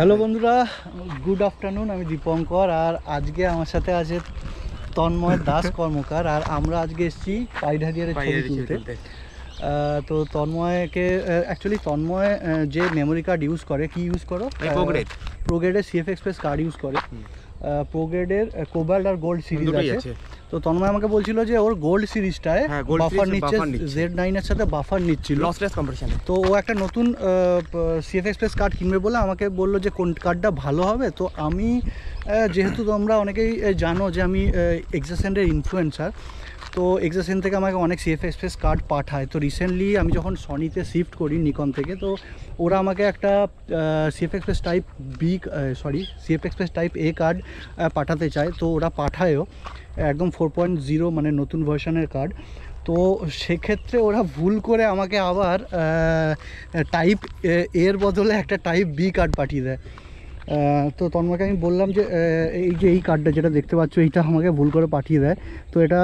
Hello বন্ধুরা, good afternoon. আমি দীপঙ্কর, আর আজকে আমার সাথে আছে তন্ময় দাস কর্মকার। আর আমরা আজকে এসেছি পাইডারিয়ারের ছবি তুলতে। তো তন্ময়কে অ্যাকচুয়ালি তন্ময় যে মেমোরি কার্ড ইউজ করে, কি ইউজ করো? প্রোগ্রেডের সিএফ এক্সপ্রেস কার্ড ইউজ করে। প্রোগ্রেডের কোবাল্ট আর গোল্ড সিরিজ আছে। তো তন্ময় আমাকে বলছিল যে ওর গোল্ড সিরিজটায় বাফার নিচ্ছে, Z9 এর সাথে বাফার নিচ্ছিল লসলেস কম্প্রেশনে। তো ও একটা নতুন সিএফ এক্সপ্রেস কার্ড কিনবে বলে আমাকে বললো যে কোন কার্ডটা ভালো হবে। তো আমি যেহেতু তোমরা অনেকেই জানো যে আমি এক্সাসেন্ডের ইনফ্লুয়েন্সার, তো এক্সাসেন থেকে আমাকে অনেক সিএফ এক্সপ্রেস কার্ড পাঠায়। তো রিসেন্টলি আমি যখন সনিতে শিফট করি নিকন থেকে, তো ওরা আমাকে একটা সিএফ এক্সপ্রেস টাইপ এ কার্ড পাঠাতে চায়। তো ওরা পাঠায়ও একদম 4.0 মানে নতুন ভার্সনের কার্ড। তো সেক্ষেত্রে ওরা ভুল করে আমাকে আবার টাইপ এর বদলে একটা টাইপ বি কার্ড পাঠিয়ে দেয়। তো তন্ময়কে আমি বললাম যে এই কার্ডটা যেটা দেখতে পাচ্ছ, এইটা আমাকে ভুল করে পাঠিয়ে দেয়। তো এটা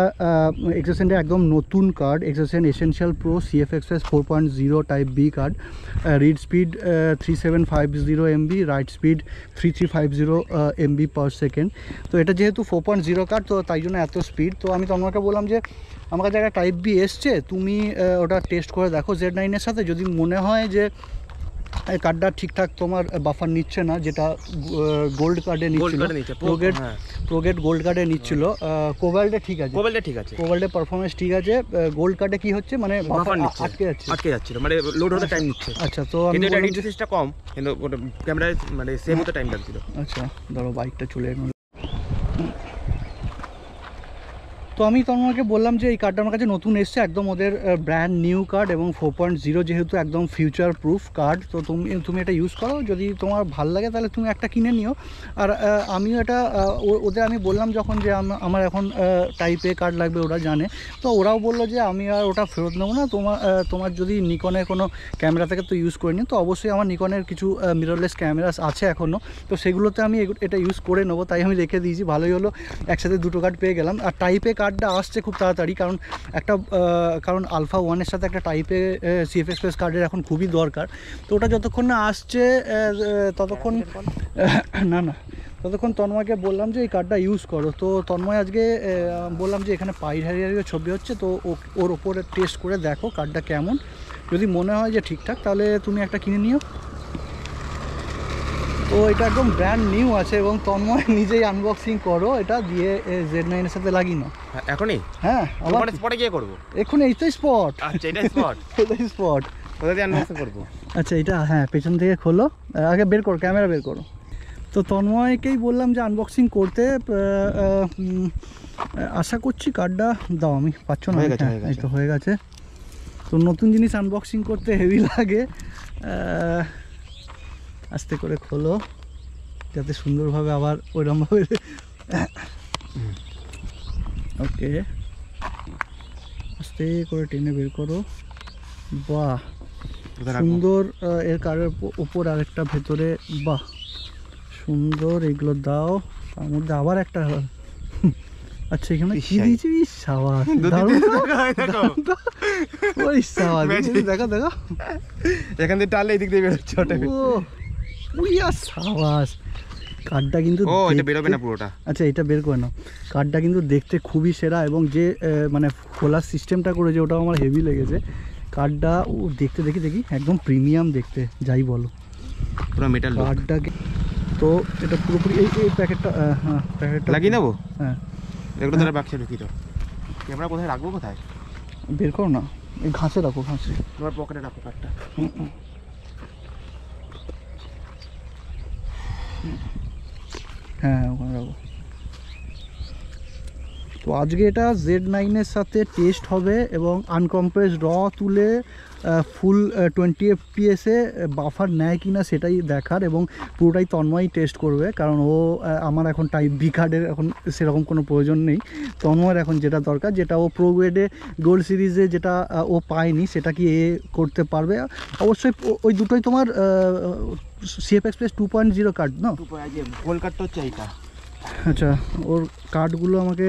এক্সাসেন্ডের একদম নতুন card, Exascend essential pro CF express 4.0 type B card. Read speed 3750 MB, write speed 3350 MB per second. তো এটা যেহেতু 4.0 কার্ড, তো তাই জন্য এত স্পিড। তো আমি তন্ময়কে বললাম যে আমার কাছে একটা টাইপ বি এসছে, তুমি ওটা টেস্ট করে দেখো Z9 এর সাথে। যদি মনে হয় যে এই কার্ডটা ঠিকঠাক তোমার বাফার নিচ্ছে না, যেটা গোল্ড কার্ডে নিচ্ছিল, প্রোগ্রেড গোল্ড কার্ডে নিচ্ছিল, কোবাল্টে ঠিক আছে, কোবাল্টে পারফরমেন্স ঠিক আছে, গোল্ড কার্ডে কি হচ্ছে মানে বাফার আটকে যাচ্ছিল, মানে লোড হতে টাইম নিচ্ছে। আচ্ছা, তো আমি এটা রিডারেন্সটা কম, কিন্তু ক্যামেরায় মানে সেম হতে টাইম লাগছিল। আচ্ছা, ধরো বাইকটা চলে এলো। তো আমি তন্ময়কে বললাম যে এই কার্ডটা আমার কাছে নতুন এসছে, একদম ওদের ব্র্যান্ড নিউ কার্ড এবং 4.0 যেহেতু একদম ফিউচার প্রুফ কার্ড। তো তুমি এটা ইউজ করো, যদি তোমার ভালো লাগে তাহলে তুমি একটা কিনে নিও। আর আমিও এটা ওদের আমি বললাম যখন যে আমার এখন টাইপ এ কার্ড লাগবে, ওরা জানে। তো ওরাও বললো যে আমি আর ওটা ফেরত নেবো না, তোমার যদি নিকনের কোনো ক্যামেরা থেকে তো ইউজ করে নিও। তো অবশ্যই আমার নিকনের কিছু মিররলেস ক্যামেরা আছে এখনও, তো সেগুলোতে আমি এটা ইউজ করে নেবো, তাই আমি রেখে দিয়েছি। ভালোই হলো, একসাথে দুটো কার্ড পেয়ে গেলাম। আর টাইপ এ কার্ডটা আসছে খুব তাড়াতাড়ি, কারণ আলফা 1-এর সাথে একটা টাইপে সিএফ এক্সপ্রেস কার্ডের এখন খুবই দরকার। তো ওটা যতক্ষণ না আসছে ততক্ষণ তন্ময়কে বললাম যে এই কার্ডটা ইউজ করো। তো তন্ময় আজকে বললাম যে এখানে পাইডারিয়ারের ছবি হচ্ছে, তো ওর ওপরে টেস্ট করে দেখো কার্ডটা কেমন। যদি মনে হয় যে ঠিকঠাক, তাহলে তুমি একটা কিনে নিও। তো এটা একদম ব্র্যান্ড নিউ আছে এবং তন্ময় নিজেই আনবক্সিং করো, এটা দিয়ে Z9 এর সাথে লাগিয়ে নাও এখনই। হ্যাঁ, আবার স্পটে গিয়ে করব এখনই, এই তো স্পট। আচ্ছা, এটা স্পট, এটাই স্পট, কোথা দিয়ে আনবক্সিং করব? আচ্ছা, এটা হ্যাঁ পেছন থেকে খোলো, আগে বের করো, ক্যামেরা বের করো। তো তন্ময়কেই বললাম যে আনবক্সিং করতে। আশা করছি কার্ডটা দাও, আমি পাচ্ছ না, এই তো হয়ে গেছে। তো নতুন জিনিস আনবক্সিং করতে হেভি লাগে, আস্তে করে খোলো যাতে সুন্দরভাবে আবার ওইরকমভাবে। ওকে, আস্তে করে টেনে বের করো। বাহ, সুন্দর। এর কারের উপর আরেকটা ভেতরে, বাহ সুন্দর। এগুলো দাও, তার মধ্যে আবার একটা। আচ্ছা, এখানে কি দিয়েছি? সাবাস, ওই সাবাস, দেখা এখান থেকে টানলে এই দিক দিয়ে বেরোচ্ছে। সাবাস, কার্ডটা কিন্তু বেরোবে না পুরোটা। আচ্ছা, এটা বের করে নাও। কার্ডটা কিন্তু দেখতে খুবই সেরা, এবং যে মানে খোলার সিস্টেমটা করেছে ওটাও আমার হেভি লেগেছে। কার্ডটা দেখতে দেখি একদম প্রিমিয়াম দেখতে, যাই বলো, পুরো মেটাল কার্ডটাকে। তো এটা পুরোপুরি এই প্যাকেটটা, হ্যাঁ প্যাকেটটা লাগিয়ে নেবো। হ্যাঁ, এগুলো তাহলে বাক্সে ঢুকিয়ে দাও। ক্যামেরা কোথায় রাখবো? কোথায় বের করো না, এই ঘাসে রাখো, ঘাসে, তোমার পকেটে রাখো কার্ডটা। হ্যাঁ, ওখানে রাখো। তো আজকে এটা Z9 এর সাথে টেস্ট হবে, এবং আনকম্প্রেস র তুলে ফুল 20 FPS-এ বাফার নেয় কিনা সেটাই দেখার, এবং পুরোটাই তন্ময় টেস্ট করবে, কারণ আমার এখন টাইপ বি কার্ডের এখন সেরকম কোনো প্রয়োজন নেই। তন্ময়ের এখন যেটা দরকার, যেটা ও প্রোগ্রেডে গোল্ড সিরিজে যেটা ও পায়নি, সেটা কি করতে পারবে। অবশ্যই ওই দুটোই তোমার সিএফ এক্সপ্রেস 2.0 কার্ড না, গোল্ড কার্ডটা হচ্ছে এইটা। আচ্ছা, ওর কার্ডগুলো আমাকে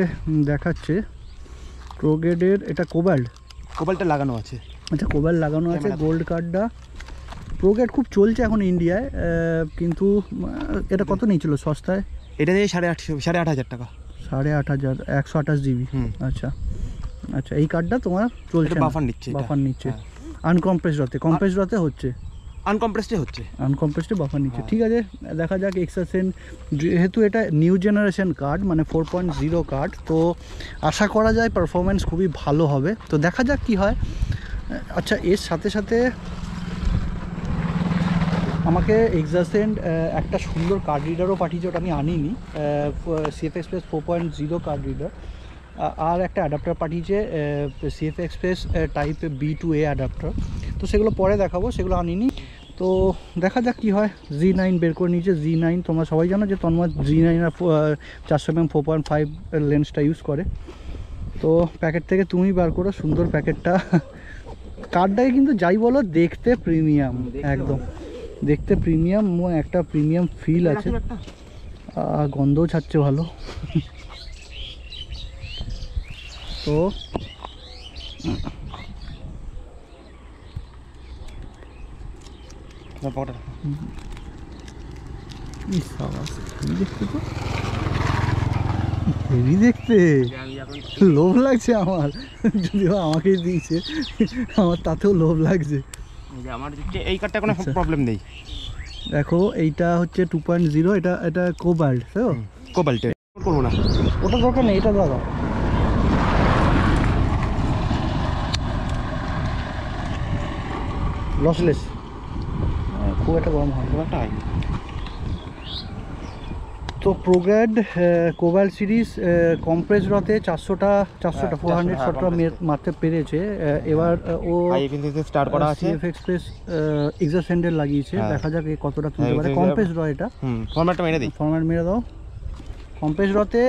দেখাচ্ছে। প্রোগ্রেডের এটা কোবাল্টে লাগানো আছে। আচ্ছা, কোবাল্ট লাগানো আছে গোল্ড কার্ডটা। প্রোগ্রেড খুব চলছে এখন ইন্ডিয়ায়, কিন্তু এটা কত নিয়েছিল সস্তায়? এটা নিয়ে 8,500 টাকা। 8,500, 128 জিবি। আচ্ছা আচ্ছা, এই কার্ডটা তোমার চলছে, বাফার নিচ্ছে, বাফার নিচ্ছে। আনকম্প্রেসড হতে, কম্প্রেসড হতে হচ্ছে, আনকম্প্রেসডে হচ্ছে, আনকম্প্রেসডে বাফার নিচ্ছে। ঠিক আছে, দেখা যাক এক্সাসেন, যেহেতু এটা নিউ জেনারেশন কার্ড মানে 4.0 কার্ড, তো আশা করা যায় পারফরমেন্স খুবই ভালো হবে। তো দেখা যাক কি হয়। আচ্ছা, এর সাথে সাথে আমাকে এক্সাসেন্ট একটা সুন্দর কার্ড রিডারও পাঠিয়েছে, ওটা আমি আনিনি, CF Express 4.0 কার্ড রিডার। আর একটা অ্যাডাপ্টার পাঠিয়েছে CF Express type B2A adapter, তো সেগুলো পরে দেখাবো, সেগুলো আনিনি। তো দেখা যাক কী হয়। Z9 বের করে নিয়েছে, Z9 তোমরা সবাই জানো যে তন্ময় Z9 আর 400mm 4.5 লেন্সটা ইউজ করে। তো প্যাকেট থেকে তুমি বার করো সুন্দর প্যাকেটটা। কার্ডটাকে কিন্তু যাই বলো দেখতে প্রিমিয়াম, একদম দেখতে প্রিমিয়াম, একটা প্রিমিয়াম ফিল আছে, গন্ধও ছাড়ছে ভালো। তো দেখতে তো হেভি দেখতে, লোভ লাগছে আমার, যদিও আমাকেই দিয়েছে, আমার তাতেও লোভ লাগছে। আমার এই কার্ডটা কোনো প্রবলেম নেই। দেখো এইটা হচ্ছে 2.0, এটা কোবাল্ট, তাই তো? কোবাল্ট করবো না, ওটা দরকার নেই, এটা দাদা লসলেস, খুব একটা গরম হয়, একটা হয়নি। তো প্রোগ্রেড কোবাল্ট সিরিজ কম্প্রেস রতে 400টা 400 শটটা মারতে পেরেছে। এবার ও স্টার্ট করা আছে, CF Express এক্সাসেন্ডের লাগিয়েছে, দেখা যাক কতটা তুলতে পারে। কম্প্রেস র, এটা ফরম্যাটটা মেরে দিই, ফরম্যাট মেরে দাও। কম্প্রেস রতে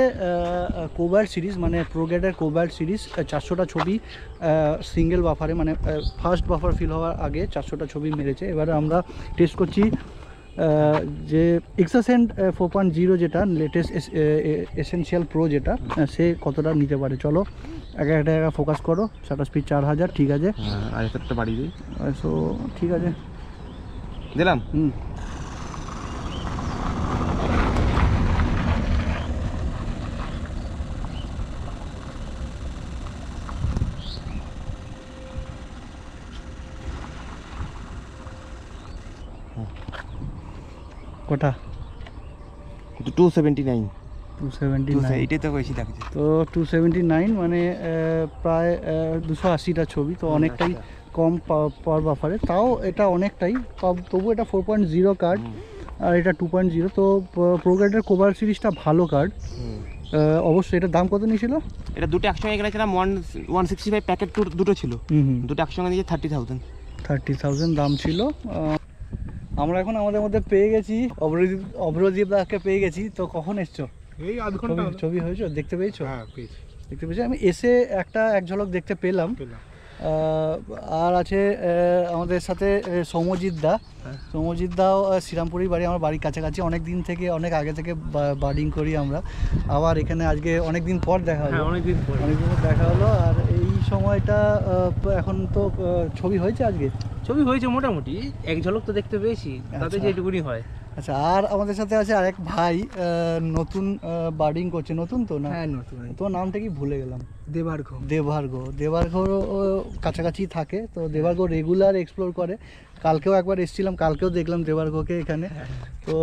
কোবাল্ট সিরিজ মানে প্রোগ্রেডের কোবাল্ট সিরিজ 400টা ছবি সিঙ্গেল বাফারে, মানে ফার্স্ট বাফার ফিল হওয়ার আগে 400টা ছবি মেরেছে। এবারে আমরা টেস্ট করছি যে এক্সাসেন্ট 4.0 যেটা লেটেস্ট এসেনশিয়াল প্রো যেটা, সে কতটা নিতে পারে। চলো একটা জায়গা ফোকাস করো। শাটার স্পিড 4000, ঠিক আছে, আর একটা বাড়িয়ে দিই। সো ঠিক আছে, দিলাম। কটা? 279, 279, এটাই তো বেশি লাগছে। তো 279 মানে প্রায় 280টা ছবি, তো অনেকটাই কম পার বাফারে, তাও এটা অনেকটাই, তবু এটা 4.0 কার্ড আর এটা 2.0। তো প্রোগ্রেডের কোবাল্ট সিরিজটা ভালো কার্ড অবশ্যই। এটার দাম কত নিয়েছিল? এটা দুটো একসঙ্গে কিনেছিলাম, 165 প্যাকেট দুটো ছিল, দুটো একসঙ্গে নিয়ে 30,000 দাম ছিল। আমরা এখন আমাদের মধ্যে পেয়ে গেছি, অভ্রদীপ দাকে পেয়ে গেছি। তো কখন এসছো? এই আধ ঘন্টা। ছবি হয়েছো, দেখতে পেয়েছো? হ্যাঁ পেয়েছি, দেখতে পেয়েছি। আমি এসে এক ঝলক দেখতে পেলাম। আর আছে আমাদের সাথে সৌম্যজিৎ দা। সৌম্যজিৎ দাও শ্রীরামপুরেই বাড়ি, আমার বাড়ির কাছাকাছি, অনেক দিন থেকে, অনেক আগে থেকে বার্ডিং করি আমরা। আবার এখানে আজকে অনেক দিন পর দেখা হলো, অনেকদিন পর দেখা হলো। আর এই সময়টা এখন তো ছবি হয়েছে, আজকে ছবি হয়েছে মোটামুটি, এক ঝলক তো দেখতে পেয়েছি, তাতে যেটুকুনি হয়। আচ্ছা, আর আমাদের সাথে আছে আরেক ভাই, নতুন বার্ডিং করছে। নতুন তো না? হ্যাঁ নতুন। তোমার নামটা কি ভুলে গেলাম? দেবার্ঘ কাছাকাছি থাকে, তো দেবার্ঘ রেগুলার এক্সপ্লোর করে। কালকেও একবার এসেছিলাম, কালকেও দেখলাম দেবার্ঘকে এখানে। তো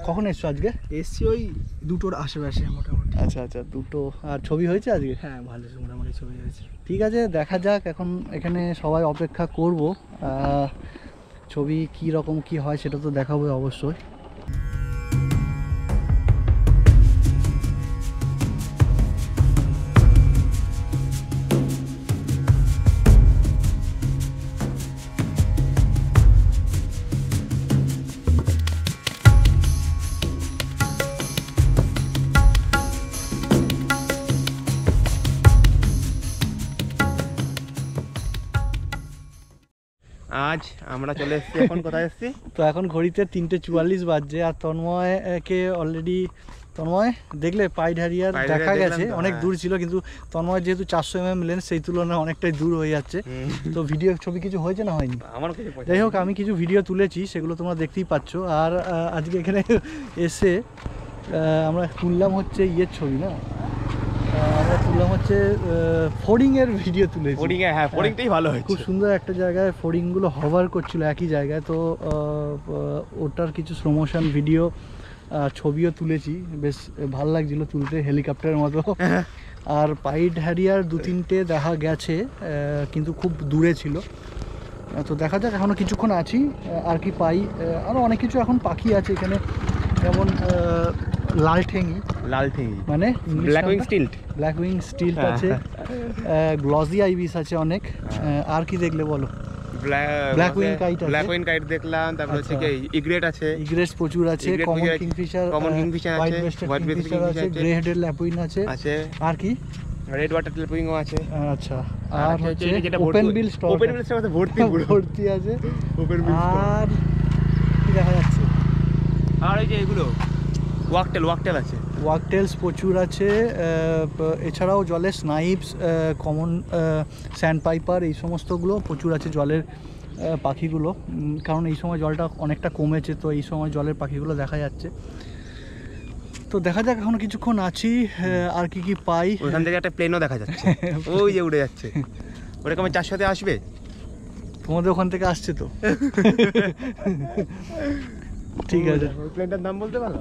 কখন এসছো আজকে? এসছি ওই 2টোর আশেপাশে মোটামুটি। আচ্ছা আচ্ছা, 2টো। আর ছবি হয়েছে আজকে? হ্যাঁ ভালো মোটামুটি ছবি হয়েছে। ঠিক আছে, দেখা যাক। এখন এখানে সবাই অপেক্ষা করব, ছবি কী রকম কী হয় সেটা তো দেখাবো অবশ্যই। আজ আমরা চলে এসেছি, এখন কোথায় এসেছি? তো এখন ঘড়িতে 3:44 বাজছে, আর তন্ময়কে অলরেডি তন্ময় দেখলে পাইড হ্যারিয়ার পাইড দেখা হ্যারিয়ার গেছে দেখলাম তো, অনেক হ্যাঁ। দূর ছিল, কিন্তু তন্ময় যেহেতু 400 mm লেন্স সেই তুলনায় অনেকটাই দূর হয়ে যাচ্ছে। তো ভিডিও ছবি কিছু হয়েছে না হয়নি? আমার কাছে যাই হোক, আমি কিছু ভিডিও তুলেছি, সেগুলো তোমরা দেখতেই পাচ্ছ। আর আজকে এখানে এসে আমরা তুললাম হচ্ছে ইয়ের ছবি না, আমরা তুললাম হচ্ছে ফোর্ডিংয়ের ভিডিও তুলেছি। ফোর্ডিং, হ্যাঁ ফোর্ডিংটাই ভালো হচ্ছে। খুব সুন্দর একটা জায়গায় ফোর্ডিংগুলো হভার করছিল একই জায়গায়, তো ওটার কিছু স্লো মোশন ভিডিও ছবিও তুলেছি, বেশ ভালো লাগছিলো তুলতে, হেলিকপ্টারের মতো। আর পাইড হ্যারিয়ার 2-3টে দেখা গেছে, কিন্তু খুব দূরে ছিল। তো দেখা যাক, এখনও কিছুক্ষণ আছি, আর কি পাই। আরও অনেক কিছু এখন পাখি আছে এখানে, যেমন লালঠেঙি, মানে black wing stilt, black wing stilt আছে, গ্লজি আইবিস আছে অনেক। আর কি দেখলে বলো? ব্ল্যাক উইং কাইট আছে, ব্ল্যাক উইং কাইট দেখলাম, তারপর হচ্ছে কি ইগ্রেট আছে, ইগ্রেটস প্রচুর আছে, ইগ্রেট কমন প্রচুর আছে, কিংফিশার, কমন কিংফিশার হোয়াইট আছে, ব্রেস্টেড হোয়াইট ব্রেস্টেড কিংফিশার আছে, কিংফিশার গ্রে হেডেড ল্যাপুইন আছে। আছে, আর কি? রেড ওয়াটার টেলপুইংও আছে। আচ্ছা, আর হচ্ছে ওপেন ওপেন বিল স্টক, ওপেন বিল স্টক ভর্তি পুরো ভর্তি আছে। ওপেন বিল আর কি দেখা যাচ্ছে? আর এই যে এগুলো ওয়াকটেল আছে, ওয়াকটেলস প্রচুর আছে। এছাড়াও জলের স্নাইপস, কমন স্যান্ড পাইপার, এই সমস্তগুলো প্রচুর আছে জলের পাখিগুলো। কারণ এই সময় জলটা অনেকটা কমেছে, তো এই সময় জলের পাখিগুলো দেখা যাচ্ছে। তো দেখা যাক, এখনো কিছুক্ষণ আছি, আর কি কি পাই। ওখান থেকে একটা প্লেনও দেখা যাচ্ছে, ওই যে উড়ে যাচ্ছে। ওটা কেমন 400-তে আসবে? তোমাদের ওখান থেকে আসছে তো। ঠিক আছে, ওই প্লেনটার নাম বলতে পারো?